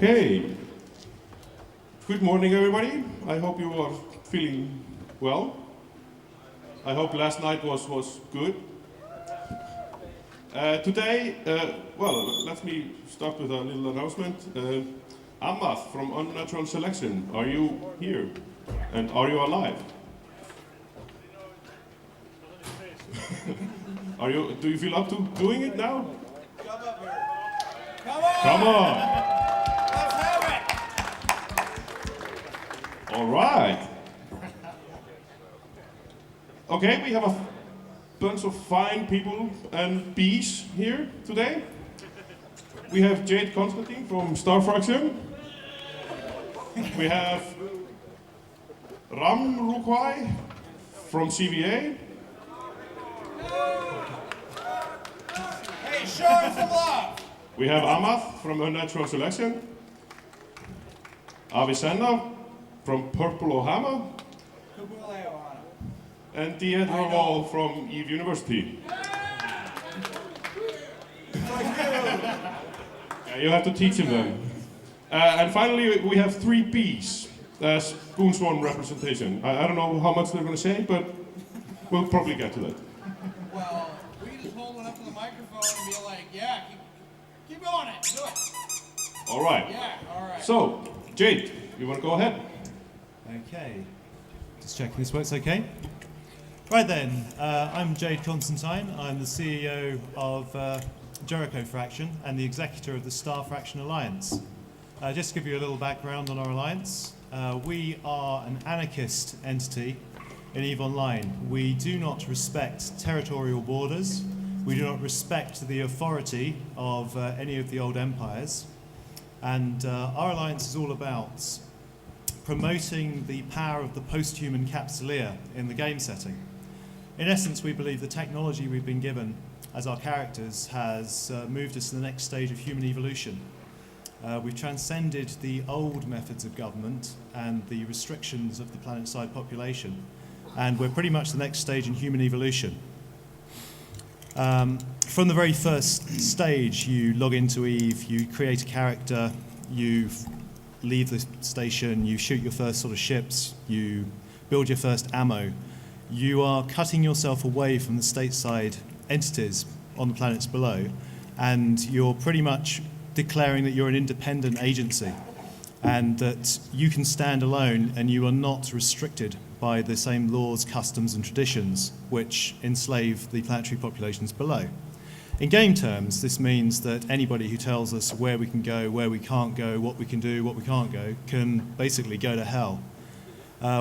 Okay. Good morning, everybody. I hope you are feeling well. I hope last night was good. Today, let me start with a little announcement. Amath from Unnatural Selection, are you here? And are you alive? Do you feel up to doing it now? Come up here. Come on! Come on! Let's have it! All right. Okay, we have a bunch of fine people and bees here today. We have Jade Constantine from Star Fraction. We have Ram Rukwai from CVA. Hey, show him some love! We have Amath from Unnatural Selection. Avicenna from Purple Ohama. And Dieter Wall from Eve University. You have to teach him then. And finally, we have 3 Ps as Goonswarm representation. I don't know how much they're going to say, but we'll probably get to that. Well, we can just hold it up to the microphone and be like, yeah, keep going it, do it. All right. Yeah, all right. So, Jade, you want to go ahead? Okay. Just checking this works okay. Right then, I'm Jade Constantine. I'm the CEO of Jericho Fraction and the executor of the Star Fraction Alliance. Just to give you a little background on our alliance, we are an anarchist entity in EVE Online. We do not respect territorial borders. We do not respect the authority of any of the old empires. And our alliance is all about promoting the power of the post-human capsuleer in the game setting. In essence, we believe the technology we've been given as our characters has moved us to the next stage of human evolution. We've transcended the old methods of government and the restrictions of the planet-side population, and we're pretty much the next stage in human evolution. From the very first stage, you log into EVE, you create a character, you leave the station, you shoot your first sort of ships, you build your first ammo. You are cutting yourself away from the stateside entities on the planets below, and you're pretty much declaring that you're an independent agency and that you can stand alone and you are not restricted by the same laws, customs and traditions which enslave the planetary populations below. In game terms, this means that anybody who tells us where we can go, where we can't go, what we can do, what we can't go, can basically go to hell.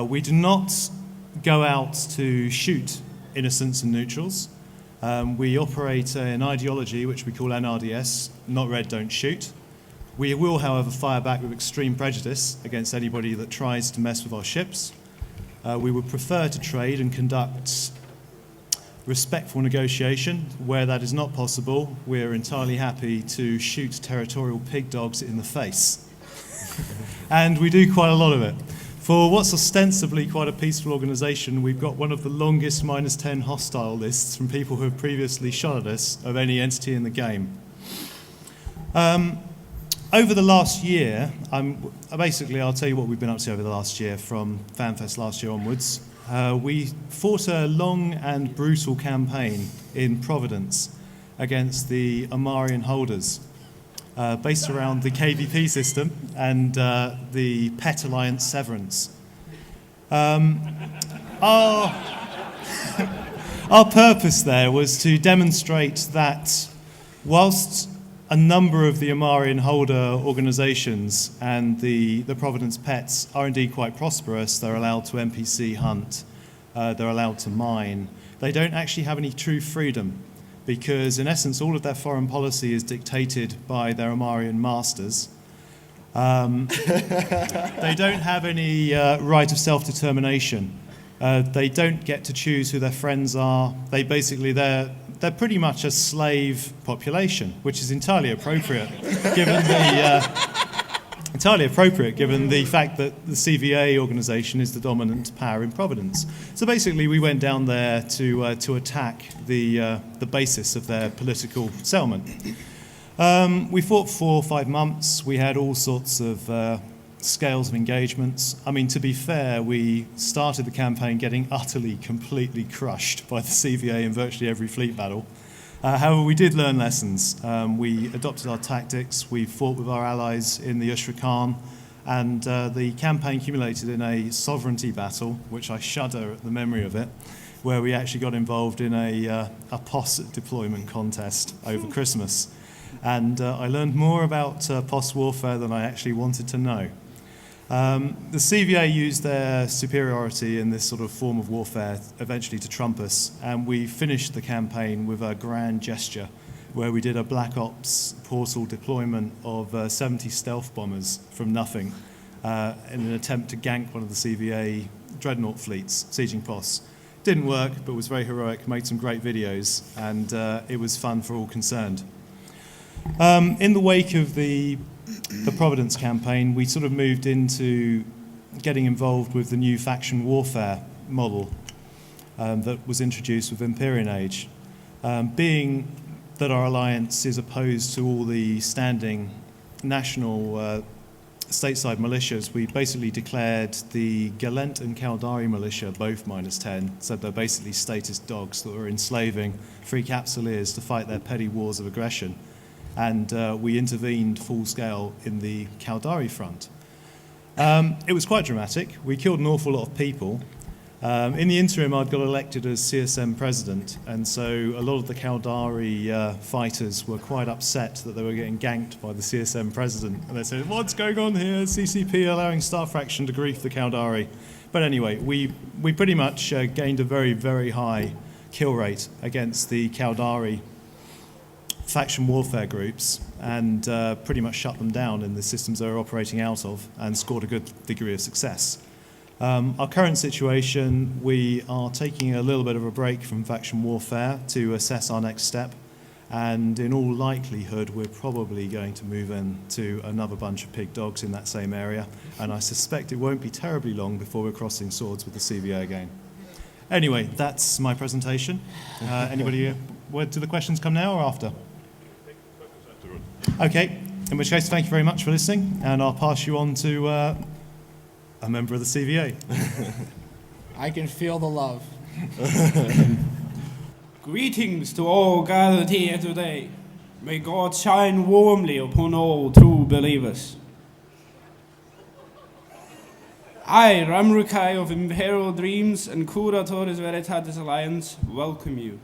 We do not go out to shoot innocents and neutrals. We operate an ideology which we call NRDS, not red, don't shoot. We will, however, fire back with extreme prejudice against anybody that tries to mess with our ships. We would prefer to trade and conduct respectful negotiation. Where that is not possible, we're entirely happy to shoot territorial pig dogs in the face. And we do quite a lot of it. For what's ostensibly quite a peaceful organisation, we've got one of the longest -10 hostile lists from people who have previously shot at us of any entity in the game. Over the last year, I'll tell you what we've been up to over the last year from Fanfest last year onwards. We fought a long and brutal campaign in Providence against the Amarian holders, based around the KVP system and the Pet Alliance Severance. Our purpose there was to demonstrate that whilst a number of the Amarian holder organisations and the Providence Pets are indeed quite prosperous, they're allowed to NPC hunt, they're allowed to mine, they don't actually have any true freedom, because in essence all of their foreign policy is dictated by their Amarian masters. They don't have any right of self-determination. They don't get to choose who their friends are. They're pretty much a slave population, which is entirely appropriate given the fact that the CVA organisation is the dominant power in Providence. So basically, we went down there to attack the basis of their political settlement. We fought for 4 or 5 months. We had all sorts of scales of engagements. I mean, to be fair, we started the campaign getting utterly, completely crushed by the CVA in virtually every fleet battle. However, we did learn lessons. We adopted our tactics. We fought with our allies in the Ushra Khan, and the campaign accumulated in a sovereignty battle, which I shudder at the memory of it, where we actually got involved in a POS deployment contest over Christmas. And I learned more about POS warfare than I actually wanted to know. The CVA used their superiority in this sort of form of warfare eventually to trump us, and we finished the campaign with a grand gesture where we did a Black Ops portal deployment of 70 stealth bombers from nothing in an attempt to gank one of the CVA dreadnought fleets, sieging POS. Didn't work, but was very heroic, made some great videos, and it was fun for all concerned. In the wake of the Providence campaign, we sort of moved into getting involved with the new faction warfare model that was introduced with Empyrean Age. Being that our alliance is opposed to all the standing national stateside militias, we basically declared the Galent and Caldari militia both -10, so they're basically status dogs that were enslaving free capsuleers to fight their petty wars of aggression. And we intervened full scale in the Caldari front. It was quite dramatic. We killed an awful lot of people. In the interim, I'd got elected as CSM president, and so a lot of the Caldari fighters were quite upset that they were getting ganked by the CSM president. And they said, "What's going on here? CCP allowing Star Fraction to grief the Caldari." But anyway, we pretty much gained a very, very high kill rate against the Caldari faction warfare groups, and pretty much shut them down in the systems they were operating out of, and scored a good degree of success. Our current situation, we are taking a little bit of a break from faction warfare to assess our next step, and in all likelihood we're probably going to move into another bunch of pig dogs in that same area, and I suspect it won't be terribly long before we're crossing swords with the CVA again. Anyway, that's my presentation. Anybody, where do the questions come now or after? Okay, in which case, thank you very much for listening, and I'll pass you on to a member of the CVA. I can feel the love. Greetings to all gathered here today. May God shine warmly upon all true believers. I, Ramrukai of Imperial Dreams and Curatores Veritatis Alliance, welcome you.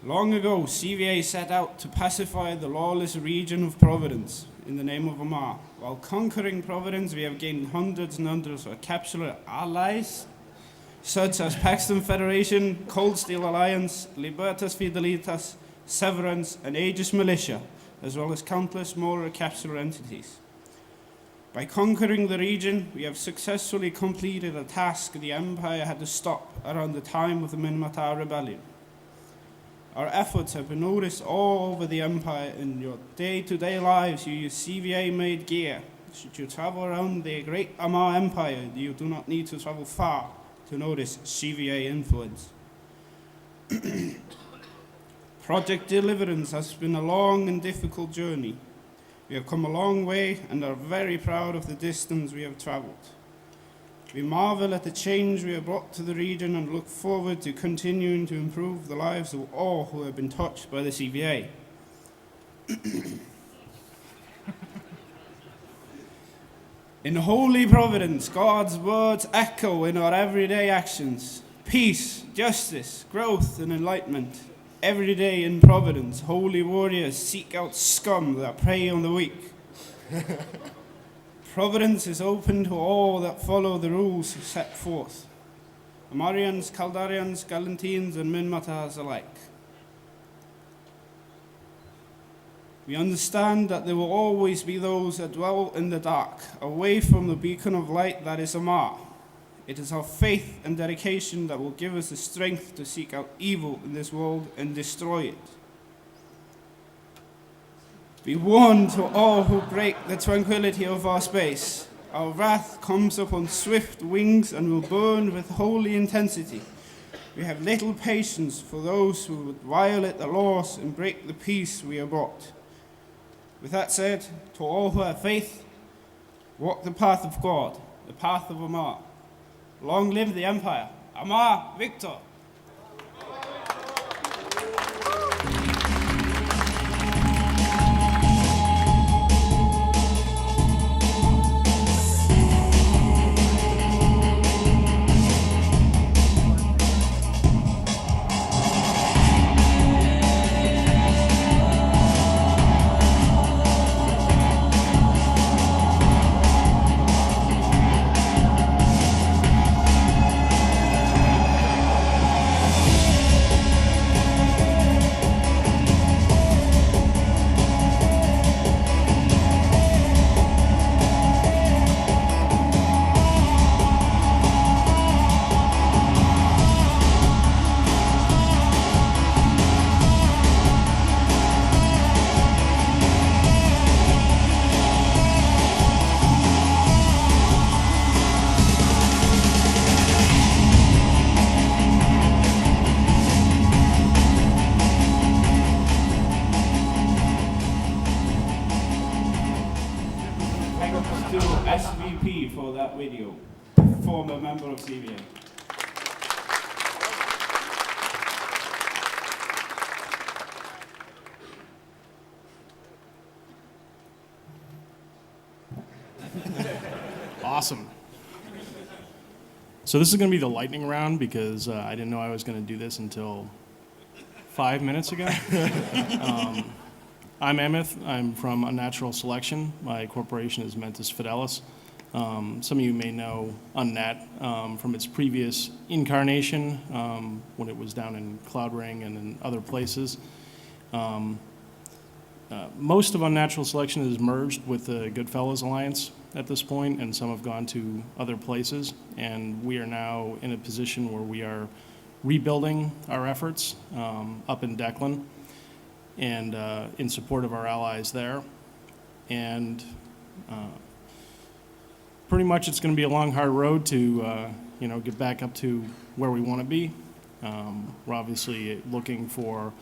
Long ago, CVA set out to pacify the lawless region of Providence in the name of Amar. While conquering Providence, we have gained hundreds and hundreds of capsular allies, such as Paxton Federation, Cold Steel Alliance, Libertas Fidelitas, Severance, and Aegis Militia, as well as countless more capsular entities. By conquering the region, we have successfully completed a task the Empire had to stop around the time of the Minmatar Rebellion. Our efforts have been noticed all over the Empire. In your day-to-day lives, you use CVA-made gear. Should you travel around the great Amar Empire, you do not need to travel far to notice CVA influence. Project Deliverance has been a long and difficult journey. We have come a long way and are very proud of the distance we have traveled. We marvel at the change we have brought to the region and look forward to continuing to improve the lives of all who have been touched by the CVA. In holy Providence, God's words echo in our everyday actions. Peace, justice, growth, and enlightenment. Every day in Providence, holy warriors seek out scum that prey on the weak. Providence is open to all that follow the rules set forth. Amarians, Caldarians, Galantines, and Minmatars alike. We understand that there will always be those that dwell in the dark, away from the beacon of light that is Amar. It is our faith and dedication that will give us the strength to seek out evil in this world and destroy it. Be warned to all who break the tranquility of our space. Our wrath comes upon swift wings and will burn with holy intensity. We have little patience for those who would violate the laws and break the peace we have brought. With that said, to all who have faith, walk the path of God, the path of Amar. Long live the Empire. Amar Victor! To SVP for that video, former member of CVA. Awesome. So this is going to be the lightning round because I didn't know I was going to do this until 5 minutes ago. I'm Emmeth. I'm from Unnatural Selection. My corporation is Mentis Fidelis. Some of you may know Unnat from its previous incarnation when it was down in Cloud Ring and in other places. Most of Unnatural Selection is merged with the Goodfellas Alliance at this point, and some have gone to other places. And we are now in a position where we are rebuilding our efforts up in Declan and in support of our allies there. And pretty much it's going to be a long, hard road to get back up to where we want to be. We're obviously looking for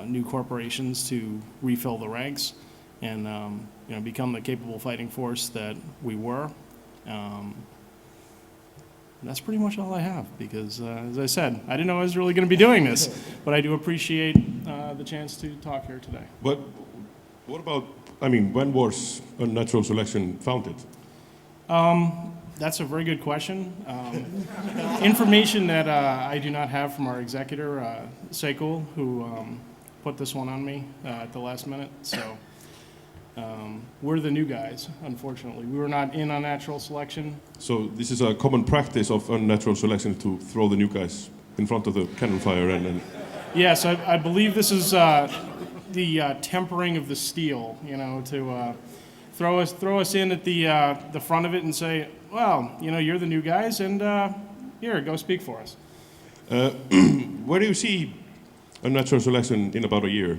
new corporations to refill the ranks and become the capable fighting force that we were. That's pretty much all I have because, as I said, I didn't know I was really going to be doing this, but I do appreciate the chance to talk here today. But what about, when was Unnatural Selection founded? That's a very good question. Information that I do not have from our executor, Seikul, who put this one on me at the last minute. So we're the new guys, unfortunately. We were not in Unnatural Selection. So this is a common practice of Unnatural Selection to throw the new guys in front of the cannon fire and Yes, I believe this is the tempering of the steel, to throw us in at the front of it and say, well, you're the new guys, and here, go speak for us. where do you see Unnatural Selection in about a year?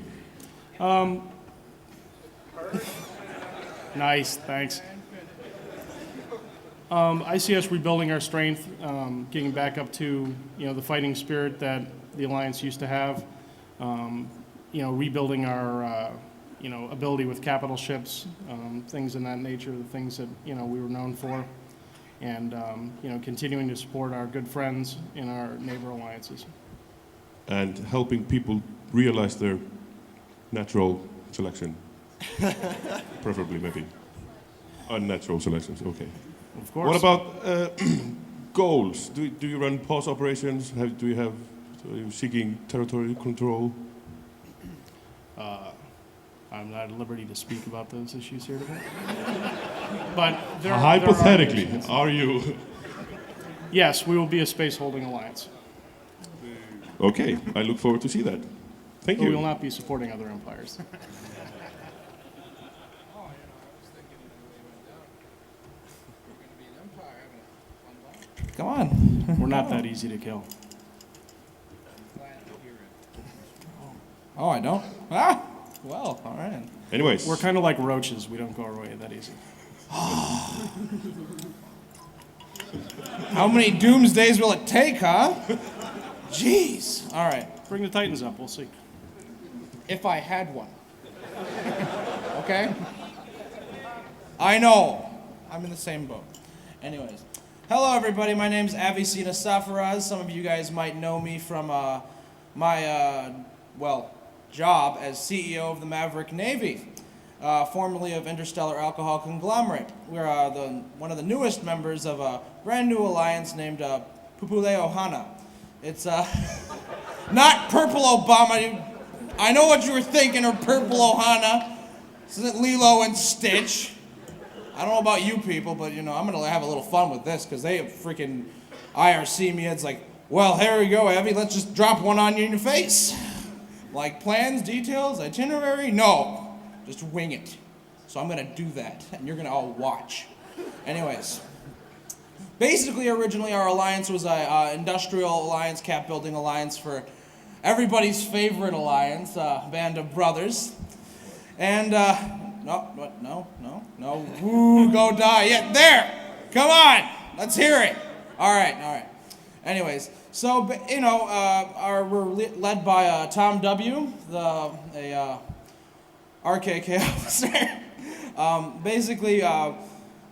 Nice, thanks. I see us rebuilding our strength, getting back up to the fighting spirit that the Alliance used to have. Rebuilding our ability with capital ships, things in that nature, the things that we were known for, and continuing to support our good friends in our neighbor alliances. And helping people realize their natural selection. Preferably, maybe. Unnatural selections, okay. Of course. What about goals? Do you run pause operations? Are you seeking territory control? I'm not at liberty to speak about those issues here today. But Hypothetically, are you? Yes, we will be a space holding alliance. Okay, I look forward to see that. Thank But you. we will not be supporting other empires. Come on. We're not that easy to kill. Oh, I don't? Ah! Well, all right. Anyways, We're kind of like roaches. We don't go away that easy. How many doomsdays will it take, huh? Jeez. All right. Bring the Titans up, we'll see. If I had one. Okay? I know. I'm in the same boat. Anyways. Hello, everybody. My name's Avicenna Safaraz. Some of you guys might know me from my job as CEO of the Maverick Navy, formerly of Interstellar Alcohol Conglomerate. We're one of the newest members of a brand new alliance named Pupule Ohana. It's not Purple Obama. I know what you were thinking of Purple Ohana. This isn't Lilo and Stitch. I don't know about you people, but I'm gonna have a little fun with this because they have freaking IRC me. It's like, well, here we go, Evie. Let's just drop one on you in your face. Like plans, details, itinerary? No, just wing it. So I'm gonna do that, and you're gonna all watch. Anyways, basically, originally our alliance was a industrial alliance, cap building alliance for everybody's favorite alliance, band of brothers. And no. Woo, go die. Yeah, there. Come on. Let's hear it. All right. Anyways, so we're led by Tom W, a RKK officer. Basically,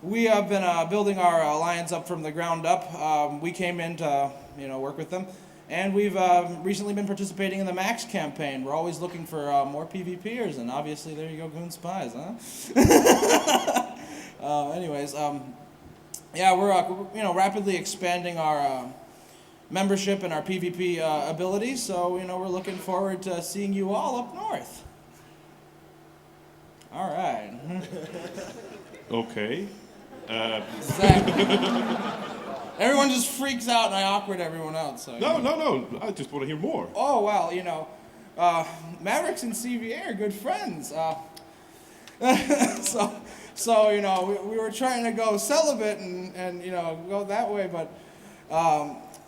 we have been building our alliance up from the ground up. We came in to work with them. And we've recently been participating in the Max campaign. We're always looking for more PvPers, and obviously there you go, Goon Spies, huh? We're rapidly expanding our membership and our PvP abilities. So we're looking forward to seeing you all up north. All right. Okay. Everyone just freaks out and I awkward everyone out. So, No. I just want to hear more. Oh, well, Mavericks and CVA are good friends. We were trying to go celibate and go that way, but,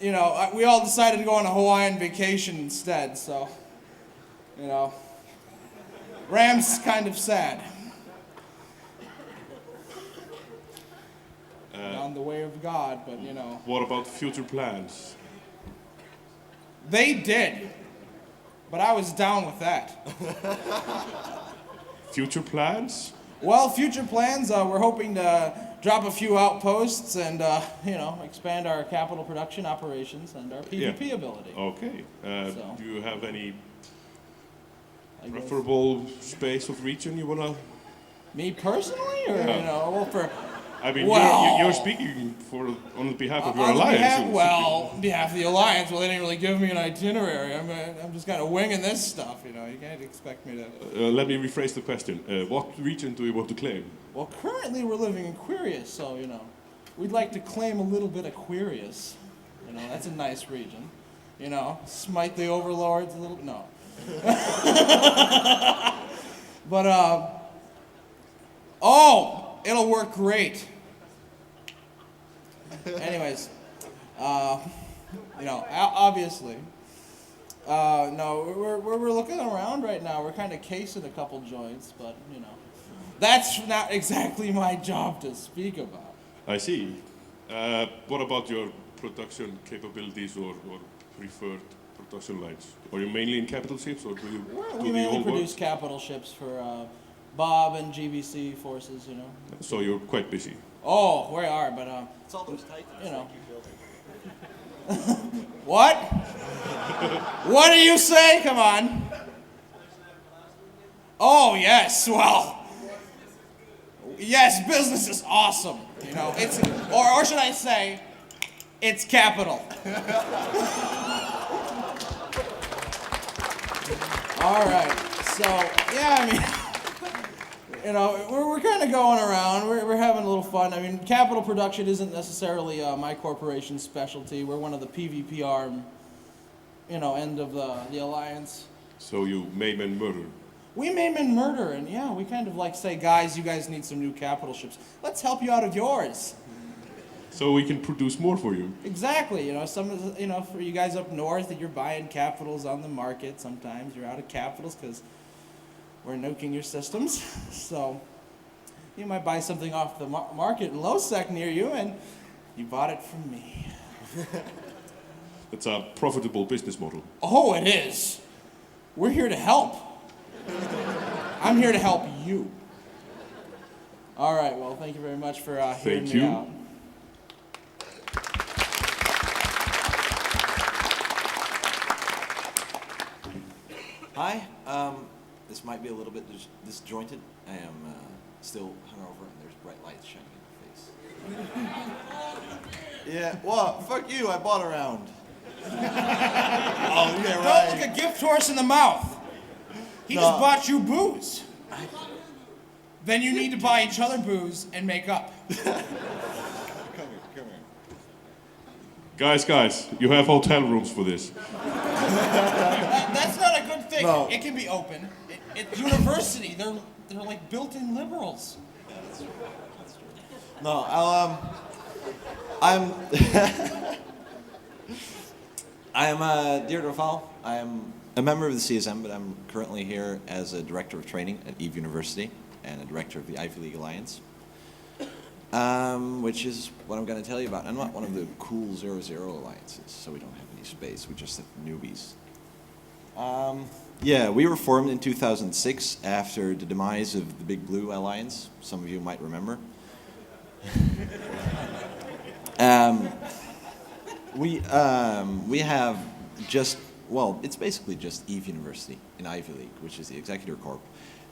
we all decided to go on a Hawaiian vacation instead, so, Ram's kind of sad. On the way of God, but What about future plans? They did, but I was down with that. Future plans? Well, future plans, we're hoping to drop a few outposts and, expand our capital production operations and our PvP ability. Okay. So. Do you have any I guess. preferable space of region you want to... Me personally, or, Yeah. I mean, Well- you're speaking on behalf of your alliance. on behalf of the alliance. Well, they didn't really give me an itinerary. I'm just kind of winging this stuff. You can't expect me to. Let me rephrase the question. What region do you want to claim? Well, currently we're living in Quirius, so we'd like to claim a little bit of Quirius. That's a nice region. Smite the overlords a little. No. But it'll work great. Anyways, obviously, we're looking around right now. We're kind of casing a couple joints, but that's not exactly my job to speak about. I see. What about your production capabilities or preferred production lines? Are you mainly in capital ships, or do you We mainly produce capital ships for Bob and GVC forces. So you're quite busy. Oh, we are, but It's all those Titans What? What do you say? Come on. Oh yes, well, yes, business is awesome. It's or should I say, it's capital. All right. So we're kind of going around. We're having a little fun. I mean, capital production isn't necessarily my corporation's specialty. We're one of the PvP arm, end of the alliance. So you maim and murder. We maim and murder, and we kind of say, guys, you guys need some new capital ships. Let's help you out of yours. So we can produce more for you. Exactly. Some of the, for you guys up north that you're buying capitals on the market. Sometimes you're out of capitals because we're nuking your systems. So you might buy something off the market in low sec near you, and you bought it from me. It's a profitable business model. Oh, it is. We're here to help. I'm here to help you. All right, well, thank you very much for hearing Thank me you. out. Hi. This might be a little bit disjointed. I am still hungover and there's bright lights shining in my face. Yeah, well, fuck you. I bought a round. Oh, yeah, Don't right. look a gift horse in the mouth. He just bought you booze. Then you need to buy each other booze and make up. Come here. Guys, you have hotel rooms for this. That's not a good thing. No. It can be open. It's university. They're like built-in liberals. No, I'm Deirdre Fall. I am a member of the CSM, but I'm currently here as a director of training at Eve University and a director of the Ivy League Alliance, which is what I'm going to tell you about. I'm not one of the cool 0-0 alliances, so we don't have any space. We just have newbies. Yeah, we were formed in 2006 after the demise of the Big Blue Alliance. Some of you might remember. We have just, well, it's basically just Eve University in Ivy League, which is the Executor Corp.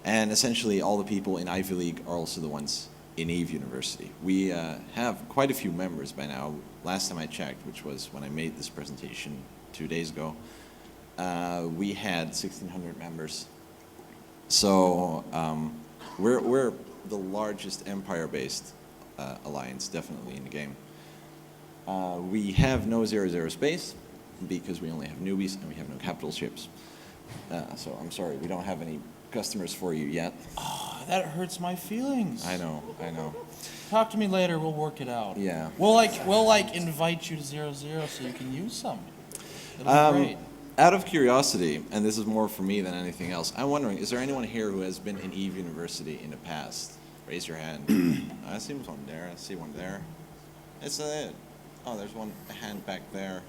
And essentially all the people in Ivy League are also the ones in Eve University. We have quite a few members by now. Last time I checked, which was when I made this presentation 2 days ago, we had 1,600 members. So we're the largest Empire-based alliance, definitely in the game. We have no 0-0 space because we only have newbies and we have no capital ships. So I'm sorry, we don't have any customers for you yet. Oh, that hurts my feelings. I know. Talk to me later. We'll work it out. Yeah. We'll invite you to 0-0 so you can use some. It'll be great. Out of curiosity, and this is more for me than anything else, I'm wondering, is there anyone here who has been in Eve University in the past? Raise your hand. I see one there. I see one there. It's oh, there's one hand back there.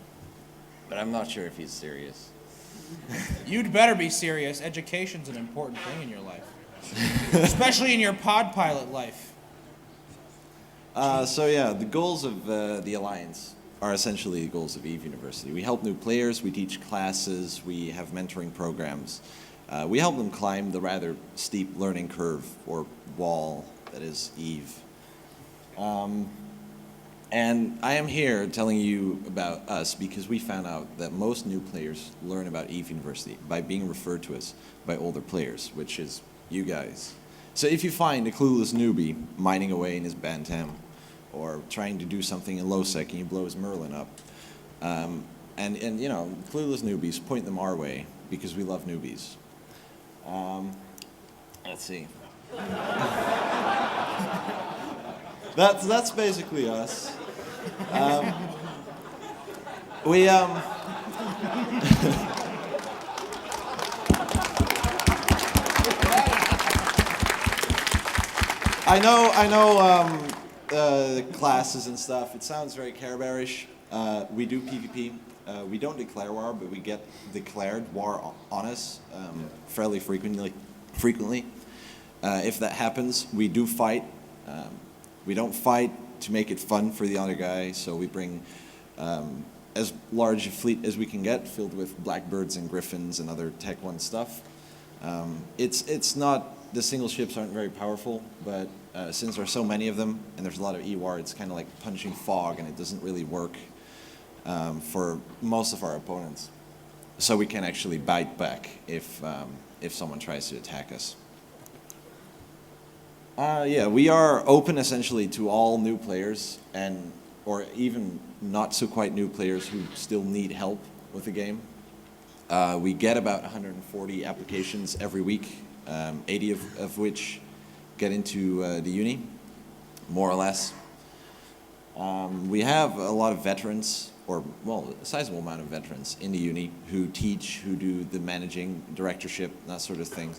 But I'm not sure if he's serious. You'd better be serious. Education's an important thing in your life. Especially in your pod pilot life. So yeah, the goals of the Alliance are essentially the goals of Eve University. We help new players, we teach classes, we have mentoring programs. We help them climb the rather steep learning curve or wall that is Eve. And I am here telling you about us because we found out that most new players learn about Eve University by being referred to us by older players, which is you guys. So if you find a clueless newbie mining away in his Bantam, or trying to do something in low sec and you blow his Merlin up, and you know, clueless newbies, point them our way because we love newbies. Let's see. That's basically us. We I know classes and stuff. It sounds very Care Bearish. We do PvP. We don't declare war, but we get declared war on us fairly frequently. If that happens, we do fight. We don't fight to make it fun for the other guy, so we bring as large a fleet as we can get, filled with Blackbirds and Griffins and other Tech 1 stuff. It's not, the single ships aren't very powerful, but since there's so many of them and there's a lot of EWAR, it's kind of like punching fog and it doesn't really work for most of our opponents. So we can actually bite back if someone tries to attack us. Yeah, we are open essentially to all new players and or even not so quite new players who still need help with the game. We get about 140 applications every week, 80 of which get into the uni, more or less. We have a lot of veterans, or well, a sizable amount of veterans in the uni who teach, who do the managing, directorship, that sort of thing.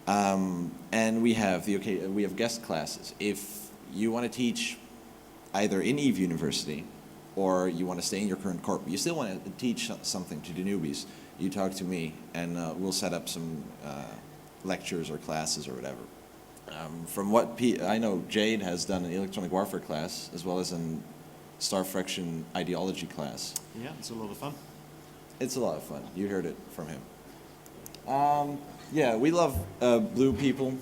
And we have we have guest classes. If you want to teach either in Eve University or you want to stay in your current corp, but you still want to teach something to the newbies, you talk to me, and we'll set up some lectures or classes or whatever. From what I know, Jade has done an electronic warfare class as well as an Star Fraction ideology class. Yeah, it's a lot of fun. It's a lot of fun. You heard it from him. Yeah, we love blue people.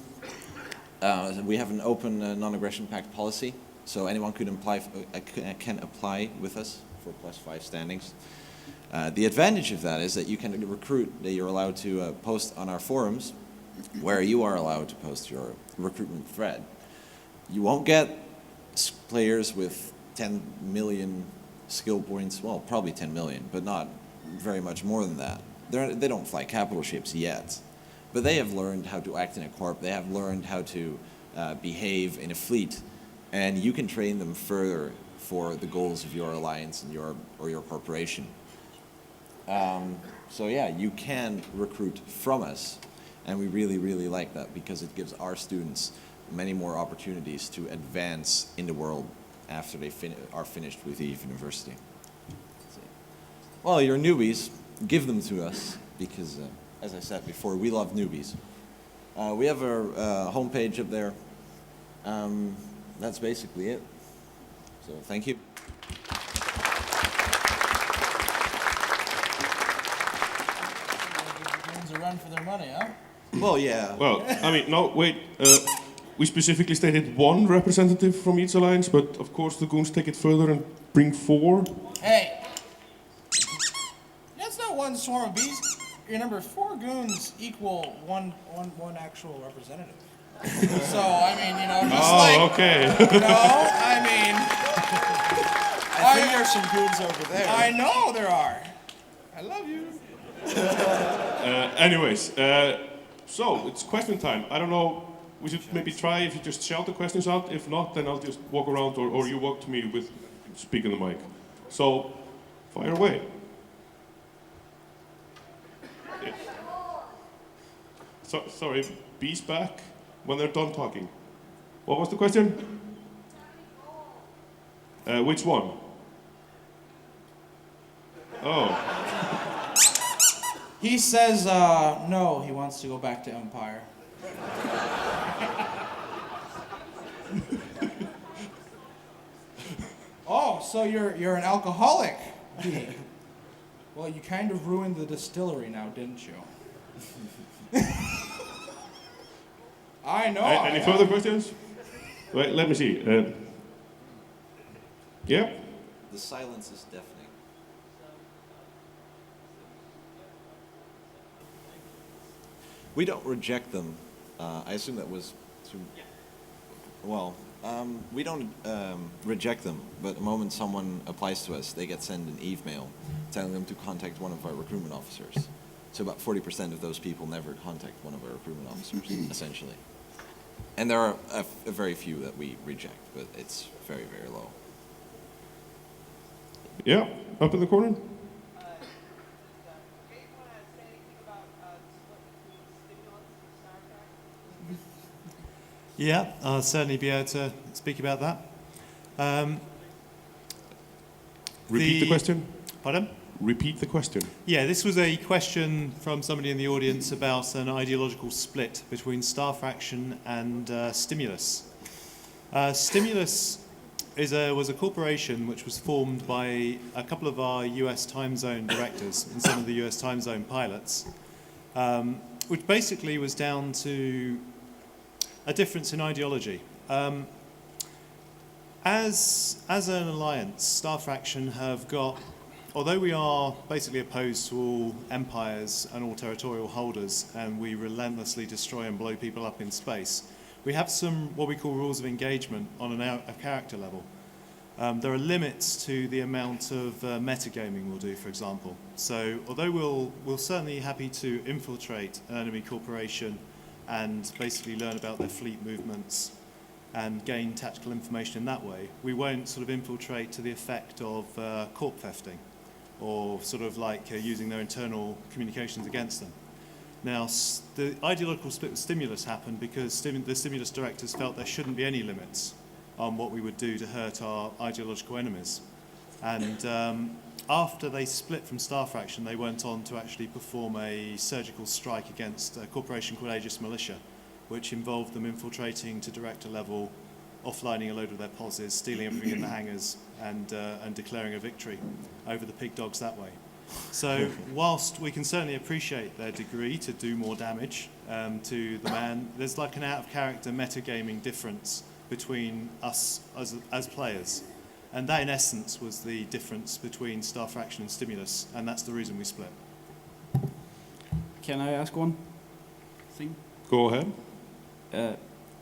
We have an open non-aggression pact policy, so anyone can apply with us for +5 standings. The advantage of that is that you can recruit, that you're allowed to post on our forums, where you are allowed to post your recruitment thread. You won't get players with 10 million skill points, well, probably 10 million, but not very much more than that. They don't fly capital ships yet, but they have learned how to act in a corp, they have learned how to behave in a fleet, and you can train them further for the goals of your alliance and your corporation. So yeah, you can recruit from us, and we really, really like that because it gives our students many more opportunities to advance in the world after they are finished with EVE University. Well, you're newbies, give them to us because, as I said before, we love newbies. We have our homepage up there. That's basically it. So thank you. A run for their money, huh? Well, yeah. Well, I mean, no, wait. We specifically stated one representative from each alliance, but of course the goons take it further and bring 4. Hey, that's not one swarm of bees. Remember, 4 goons equal one actual representative. So I mean, you know, just okay. you know, I mean, I think there's some goons over there. I know there are. I love you. Anyways, so it's question time. I don't know. We should maybe try if you just shout the questions out. If not, then I'll just walk around, or you walk to me with speak in the mic. So, fire away. Yeah. So, sorry, bees back when they're done talking. What was the question? Which one? Oh. He says no. He wants to go back to Empire. Oh, so you're an alcoholic. Well, you kind of ruined the distillery now, didn't you? I know. Any further questions? Wait, let me see. Yeah? The silence is deafening. We don't reject them. I assume that was too... Well, we don't reject them, but the moment someone applies to us, they get sent an EVE mail telling them to contact one of our recruitment officers. So about 40% of those people never contact one of our recruitment officers, essentially. And there are a very few that we reject, but it's very, very low. Yeah, up in the corner. Yeah, I'll certainly be able to speak about that. Repeat the question. Pardon? Repeat the question. Yeah, this was a question from somebody in the audience about an ideological split between Star Fraction and Stimulus. Stimulus was a corporation which was formed by a couple of our US time zone directors and some of the US time zone pilots, which basically was down to a difference in ideology. As an alliance, Star Fraction have got, although we are basically opposed to all empires and all territorial holders, and we relentlessly destroy and blow people up in space, we have some what we call rules of engagement on a character level. There are limits to the amount of metagaming we'll do, for example. So although we'll certainly be happy to infiltrate an enemy corporation and basically learn about their fleet movements and gain tactical information in that way, we won't sort of infiltrate to the effect of corp thefting or sort of like using their internal communications against them. Now, the ideological split with Stimulus happened because the Stimulus directors felt there shouldn't be any limits on what we would do to hurt our ideological enemies. And after they split from Star Fraction, they went on to actually perform a surgical strike against a corporation called Aegis Militia, which involved them infiltrating to director level, offlining a load of their poses, stealing everything in the hangars, and declaring a victory over the pig dogs that way. So whilst we can certainly appreciate their degree to do more damage to the man, there's like an out-of-character metagaming difference between us as players. And that, in essence, was the difference between Star Fraction and Stimulus, and that's the reason we split. Can I ask one thing? Go ahead.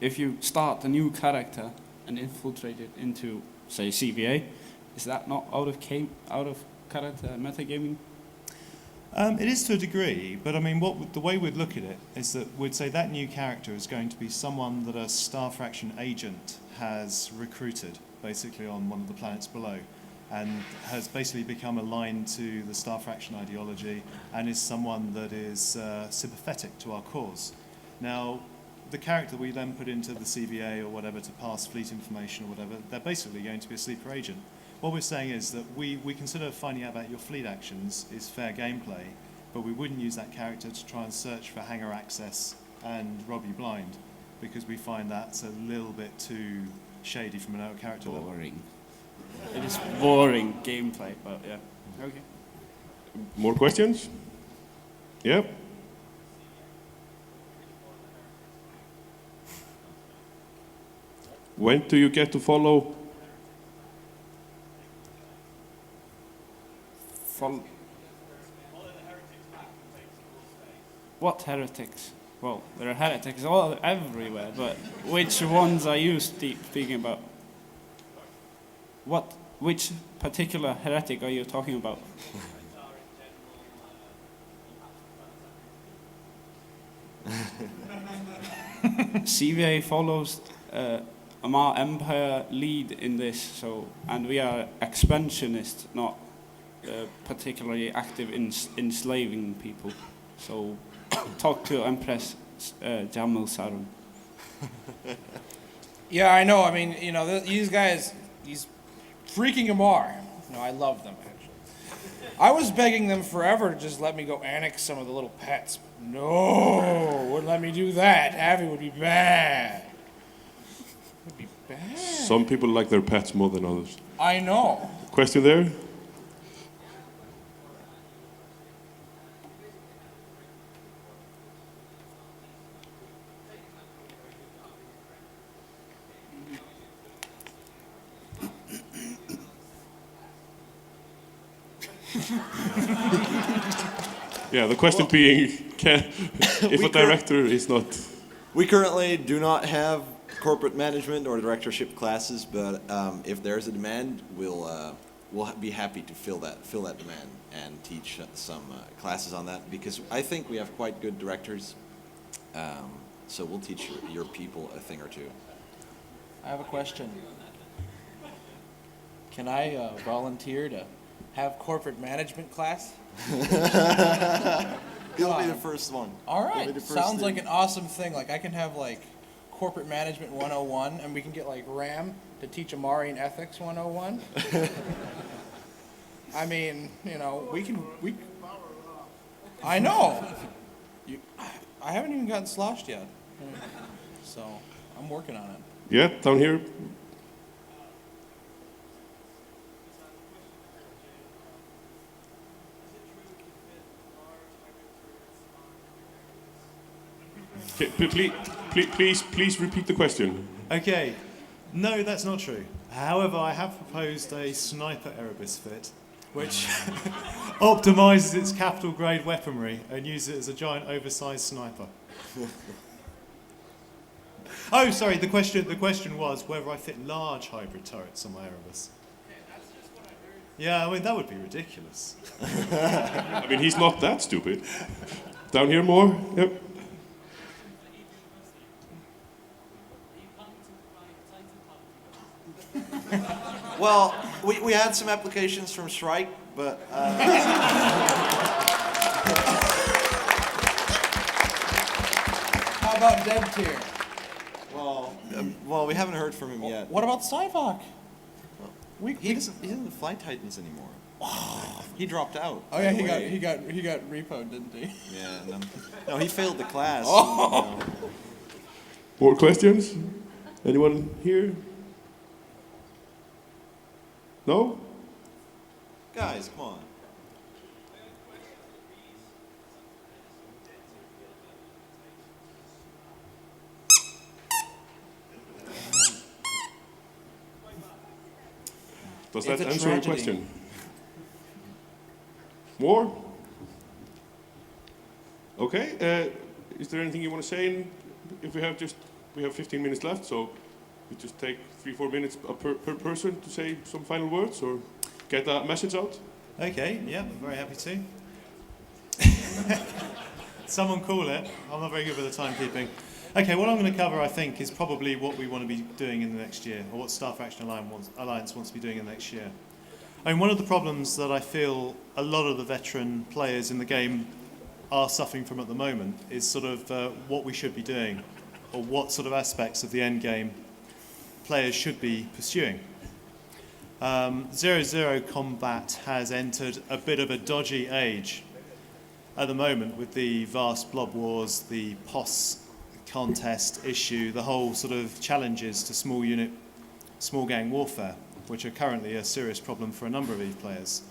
If you start a new character and infiltrate it into, say, CVA, is that not out of character metagaming? It is to a degree, but I mean, the way we'd look at it is that we'd say that new character is going to be someone that a Star Fraction agent has recruited, basically on one of the planets below, and has basically become aligned to the Star Fraction ideology, and is someone that is sympathetic to our cause. Now, the character we then put into the CVA or whatever to pass fleet information or whatever, they're basically going to be a sleeper agent. What we're saying is that we consider finding out about your fleet actions is fair gameplay, but we wouldn't use that character to try and search for hangar access and rob you blind, because we find that's a little bit too shady from an out-of-character level. Boring. It is boring gameplay, but yeah. Okay. More questions? Yep. When do you get to follow? What heretics? Well, there are heretics all everywhere, but which ones are you speaking about? Which particular heretic are you talking about? CVA follows Amar Empire lead in this, so, and we are expansionists, not particularly active in enslaving people. So talk to Empress Jamil Sarun. Yeah, I know. I mean, you know, these guys, these freaking Amar. No, I love them, actually. I was begging them forever to just let me go annex some of the little pets. No, wouldn't let me do that. Avi would be bad. Would be bad. Some people like their pets more than others. I know. Question there? Yeah, the question being, if a director is not... We currently do not have corporate management or directorship classes, but if there's a demand, we'll be happy to fill that demand and teach some classes on that, because I think we have quite good directors. So we'll teach your people a thing or two. I have a question. Can I volunteer to have corporate management class? You'll be the first one. All You'll right. be the first Sounds in. like an awesome thing. Like I can have like corporate management 101, and we can get like Ram to teach Amarian ethics 101. I mean, you know, we. I know. I haven't even gotten sloshed yet, so I'm working on it. Yeah, down here. Please repeat the question. Okay, no, that's not true. However, I have proposed a sniper Erebus fit, which optimizes its capital grade weaponry and uses it as a giant oversized sniper. Oh, sorry, the question was whether I fit large hybrid turrets on my Erebus. Yeah, I mean, that would be ridiculous. I mean, he's not that stupid. Down here more? Yep. Well, we had some applications from Shrike, but How about Dev Tier? well, we haven't heard from him yet. What about Cyvok? He doesn't. He doesn't fly Titans anymore. He dropped out. Oh yeah, right he away. got repoed, didn't he? Yeah. No, he failed the class. Oh. More questions? Anyone here? No? Guys, come on. Does that It's a answer your tragedy. question? More? Okay. Is there anything you want to say? If we have 15 minutes left, so we just take 3-4 minutes per person to say some final words or get that message out. Okay, yeah, I'm very happy to. Someone call it. I'm not very good with the timekeeping. Okay, what I'm going to cover, I think, is probably what we want to be doing in the next year, or what Star Faction Alliance wants to be doing in the next year. I mean, one of the problems that I feel a lot of the veteran players in the game are suffering from at the moment is sort of what we should be doing, or what sort of aspects of the end game players should be pursuing. 0-0 combat has entered a bit of a dodgy age at the moment with the vast blob wars, the POS contest issue, the whole sort of challenges to small gang warfare, which are currently a serious problem for a number of EVE players.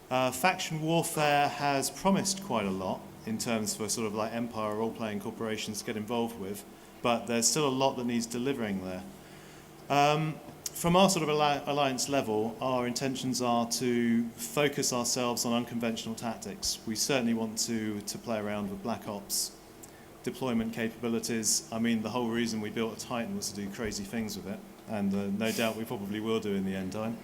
Faction warfare has promised quite a lot in terms for sort of like Empire role-playing corporations to get involved with, but there's still a lot that needs delivering there. From our sort of alliance level, our intentions are to focus ourselves on unconventional tactics. We certainly want to play around with Black Ops deployment capabilities. I mean, the whole reason we built a Titan was to do crazy things with it, and no doubt we probably will do in the end time.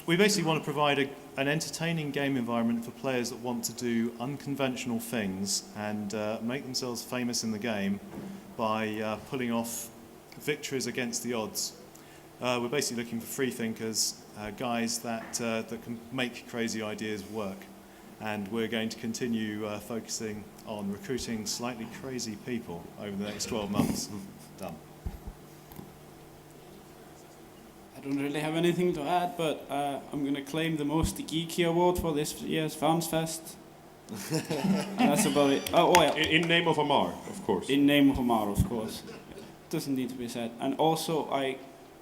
We basically want to provide an entertaining game environment for players that want to do unconventional things and make themselves famous in the game by pulling off victories against the odds. We're basically looking for free thinkers, guys that can make crazy ideas work. And we're going to continue focusing on recruiting slightly crazy people over the next 12 months. Done. I don't really have anything to add, but I'm going to claim the most geeky award for this year's Fanfest. And that's about it. Oh, well. In name of Amar, of course. In name of Amar, of course. Doesn't need to be said. And also, I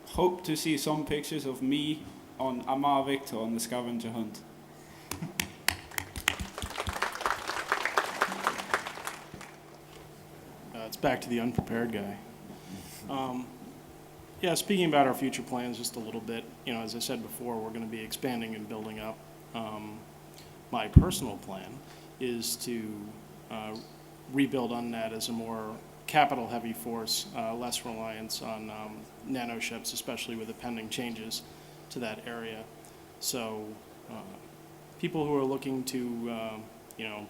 hope to see some pictures of me on Amar Victor on the scavenger hunt. It's back to the unprepared guy. Yeah, speaking about our future plans just a little bit, you know, as I said before, we're going to be expanding and building up. My personal plan is to rebuild UNNAT as a more capital-heavy force, less reliance on nanoships, especially with the pending changes to that area. So people who are looking to, you know,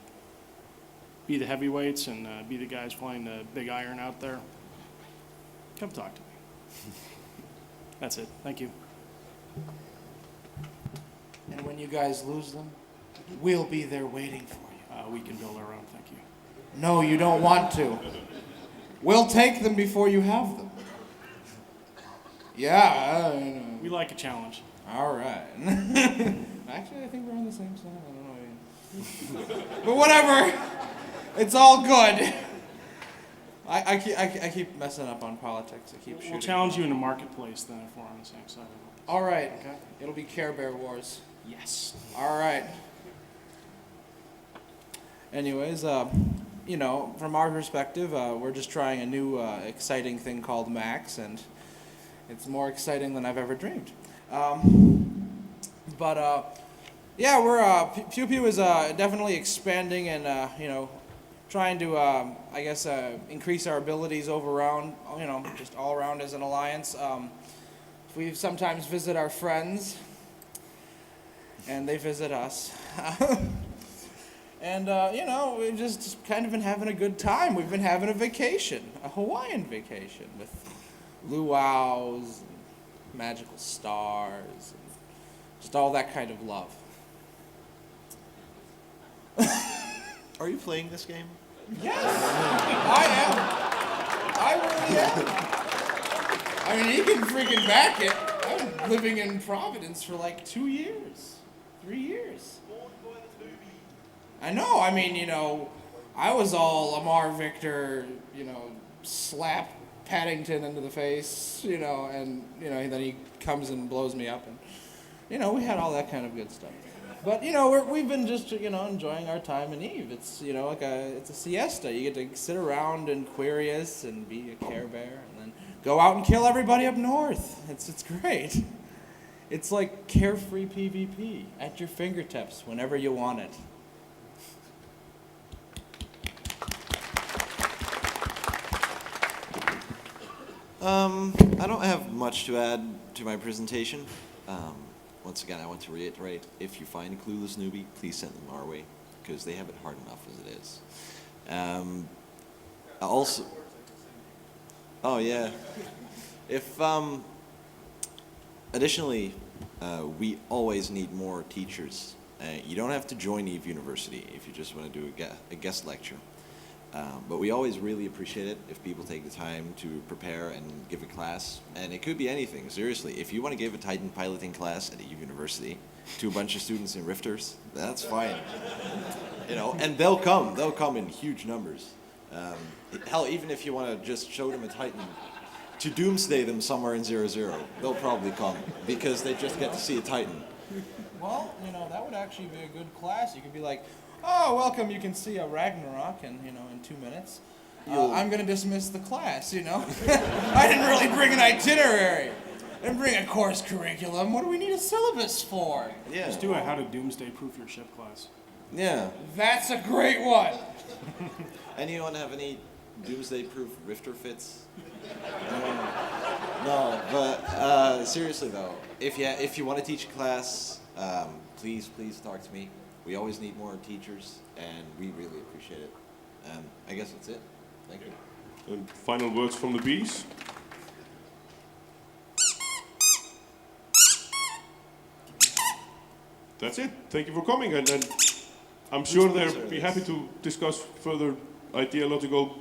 be the heavyweights and be the guys flying the big iron out there, come talk to me. That's it. Thank you. And when you guys lose them, we'll be there waiting for you. We can build our own. Thank you. No, you don't want to. We'll take them before you have them. Yeah, I know. We like a challenge. All right. Actually, I think we're on the same side. I don't know. But whatever. It's all good. I keep messing up on politics. I keep shooting. We'll challenge you in the marketplace then if we're on the same side. All right. Okay. It'll be Care Bear Wars. Yes. All right. Anyways, you know, from our perspective, we're just trying a new exciting thing called Max, and it's more exciting than I've ever dreamed. Yeah, we're Pew Pew is definitely expanding and you know, trying to I guess increase our abilities around, you know, just all around as an alliance. We sometimes visit our friends, and they visit us. And, you know, we've just kind of been having a good time. We've been having a vacation, a Hawaiian vacation with luau's, and magical stars, and just all that kind of love. Are you playing this game? Yes, I am. I really am. I mean, he can freaking back it. I'm been living in Providence for like 2 years, 3 years. I know. I mean, I was all Lamar Victor, slap Paddington into the face, and then he comes and blows me up, and we had all that kind of good stuff. But we've been just enjoying our time in Eve. It's it's a siesta. You get to sit around in Quirius and be a Care Bear, and then go out and kill everybody up north. It's great. It's like carefree PvP at your fingertips whenever you want it. I don't have much to add to my presentation. Once again, I want to reiterate, if you find a clueless newbie, please send them our way, because they have it hard enough as it is. Also, oh yeah. Additionally, we always need more teachers. You don't have to join Eve University if you just want to do a guest lecture. But we always really appreciate it if people take the time to prepare and give a class. And it could be anything, seriously. If you want to give a Titan piloting class at Eve University to a bunch of students in Rifters, that's fine. And they'll come in huge numbers. Hell, even if you want to just show them a Titan to doomsday them somewhere in 0-0, they'll probably come because they just get to see a Titan. Well, that would actually be a good class. You could be like, oh, welcome, you can see a Ragnarok in 2 minutes. I'm going to dismiss the class, I didn't really bring an itinerary. I didn't bring a course curriculum. What do we need a syllabus for? Yeah. Just do a how to doomsday proof your ship class. Yeah. That's a great one. Anyone have any doomsday proof rifter fits? No, but seriously though, if you want to teach a class, please talk to me. We always need more teachers, and we really appreciate it. I guess that's it. Thank you. And final words from the bees. That's it. Thank you for coming, and I'm sure they'll be happy to discuss further ideological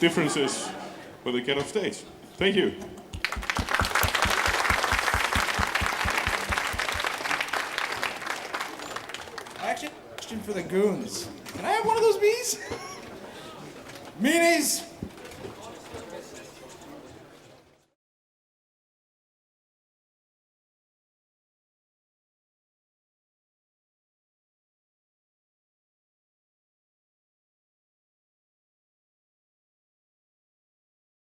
differences when they get off stage. Thank you. Question for the goons. Can I have one of those bees? Meanies,